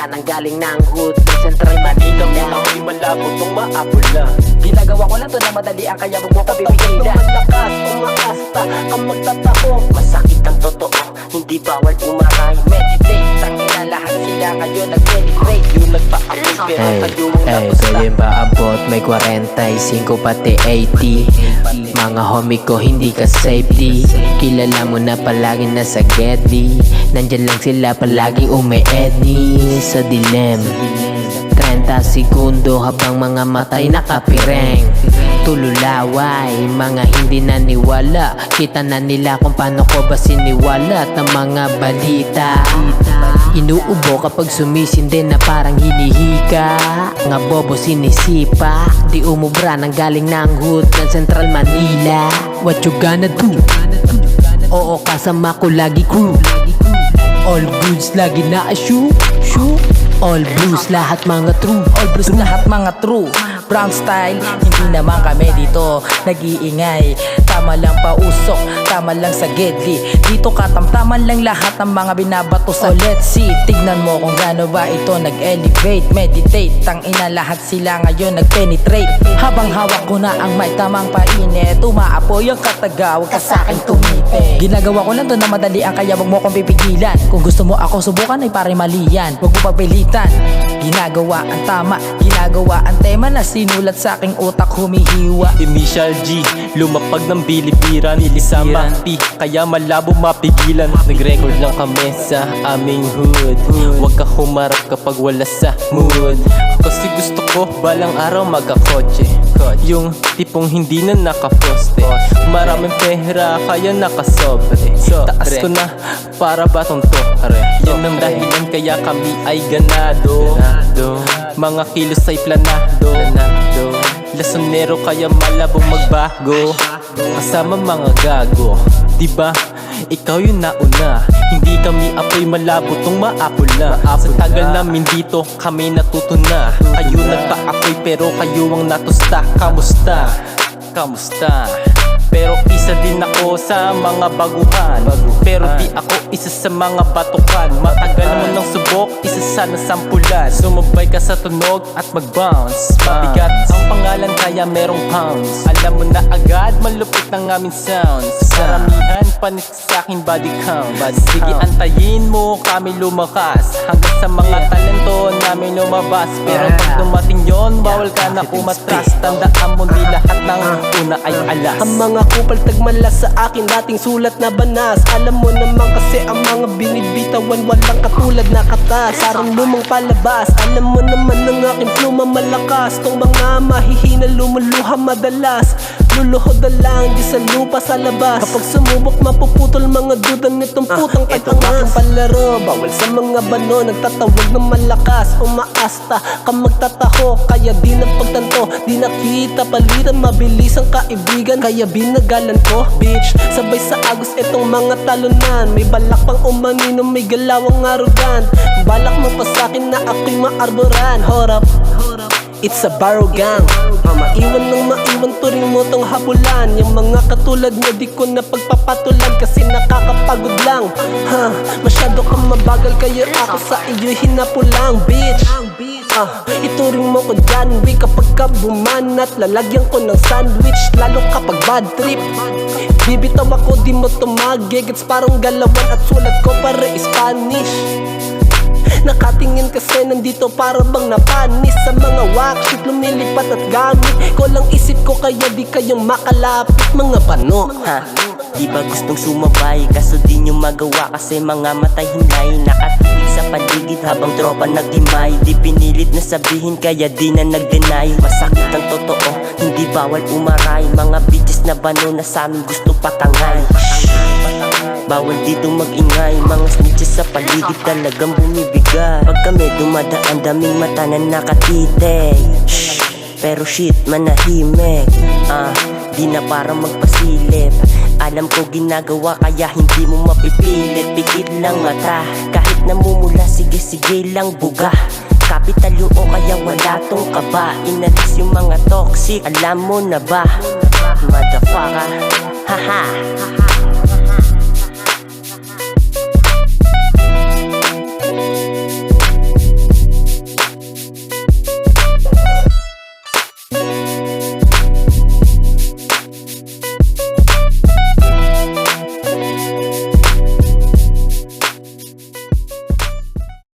bra nang galing ng hood ng Central Manila. Ako'y malabo tong maapula. Ginagawa ko lang to na madali ang kaya wag mo ko pipigilan. Malakas, umaasta kang magtatako. Masakit ang totoo, hindi bawal umaray. Meditate, tangina lahat sila ngayon nag-penetrate. Yung nagpa-apoy pero tayong Pwede ba abot may 45 pati 80. Mga homie ko hindi ka safety. Kilala mo na palagi nasa Getty. Nandyan lang sila palagi umi-edny sa dilem. 30 segundo habang mga matay nakapireng. Tululaway, mga hindi naniwala. Kita na nila kung paano ko ba siniwala at ang mga balita. Inuubo kapag sumisindi na parang hinihika. Nga bobo sinisipa, di umubra nang galing ng hood ng Central Manila. What you gonna do? Oo, kasama ko lagi crew. All goods lagi na shoe. All blues lahat mga true. All blues lahat mga true. Brown style, hindi naman kami dito nag-iingay. Tama lang pausok, tama lang sa gedli. Dito katamtaman lang lahat ng mga binabato sa let's see. Tignan mo kung gaano ba ito nag-elevate. Meditate, tangina lahat sila ngayon nag-penetrate. Habang hawak ko na ang may tamang painit, umaapoy ang kataga, huwag ka sa'kin tumite. Ginagawa ko lang to na madali ang kaya wag mo kong pipigilan. Kung gusto mo ako subukan ay pare mali yan, wag mo pagpilitan. Ginagawa ang tama, ginagawa ang tema na sinulat sa aking utak humihiwa. Initial G, lumapag ng bilibiran. Isama P, kaya malabo mapigilan. Nag-record lang kami sa aming hood. Huwag ka humarap kapag wala sa mood. Kasi gusto ko balang araw magkakotse. Yung tipong hindi na nakaposte. Maraming pera kaya nakasobre. Taas ko na para batong to. Yan ang dahilan kaya kami ay ganado. Mga kilos ay planado. Lasonero kaya malabong magbago. Kasama mga gago, diba? Ikaw yung nauna. Hindi kami apoy malabo tong maapula. Sa tagal namin dito kami natuto na. Kayo nagpa-apoy pero kayo ang natusta. Kamusta? Kamusta? Pero isa din ako sa mga baguhan. Pero di ako isa sa mga batukan. Matagal mo ng subok, isa sana sampulan. Sumabay ka sa tunog at mag-bounce. Mabigat ang pangalan kaya merong pounds. Alam mo na agad, malupit ng aming sounds. Karamihan panit sa aking body count. Sige antayin mo kami lumakas hanggang sa mga talento namin lumabas. Pero pag dumating yon, bawal ka na umatras. Tandaan mo di lahat ng una ay alas. Ang mga kupal tagmalas sa akin dating sulat na banas. Alam mo naman kasi ang mga binibitawan walang katulad na katas. Sarang lumang palabas. Alam mo naman ang aking pluma malakas. Tong mga mahihina lumuluha madalas. Luluhod na lang di sa lupa sa labas. Kapag sumubok mapuputol mga dudang nitong putang katangas. Palaro, bawal sa mga bano. Nagtatawag ng malakas, umaasta ka magtataho. Kaya di nagpagtanto, di nakita palitan. Mabilis ang kaibigan, kaya binagalan ko. Bitch, sabay sa agos itong mga talunan. May balak pang umanino, may galawang arrogant. Balak mo pa sa'kin na ako'y maarboran. Hold up, it's a barrow gang. Maiwan ng maiwan, turing mo tong habulan. Yung mga katulad nyo di ko na pagpapatulan kasi nakakapagod lang. Masyado kang mabagal kaya ako sa iyo hinapulang. Bitch, ituring mo ko John Wick kapag ka bumanat. Lalagyan ko ng sandwich lalo kapag bad trip. Bibitaw ako di mo tumagi. Gets parang galawan at sulat ko para Spanish. Nakatingin kasi nandito para bang napanis. Sa mga worksheet lumilipat at gamit ko lang isip ko kaya di kayong makalapit mga pano. Di ba gustong sumabay kaso di nyo magawa kasi mga matay hinay. Nakatitig sa paligid habang tropa nagdimay. Di pinilit na sabihin kaya di na nag-deny. Masakit ang totoo, hindi bawal umaray. Mga bitches na bano na sa amin gusto patangay. Bawal dito mag-ingay. Mga snitches sa paligid talagang bumibigay. Pag kami dumadaan daming mata na nakatitig. Pero shit manahimik. Di na para magpasilip. Alam ko ginagawa kaya hindi mo mapipilit. Pikit lang mata kahit namumula, sige lang buga. Kapital yung o kaya wala tong kaba. Inalis yung mga toxic, alam mo na ba? Motherfucker, haha.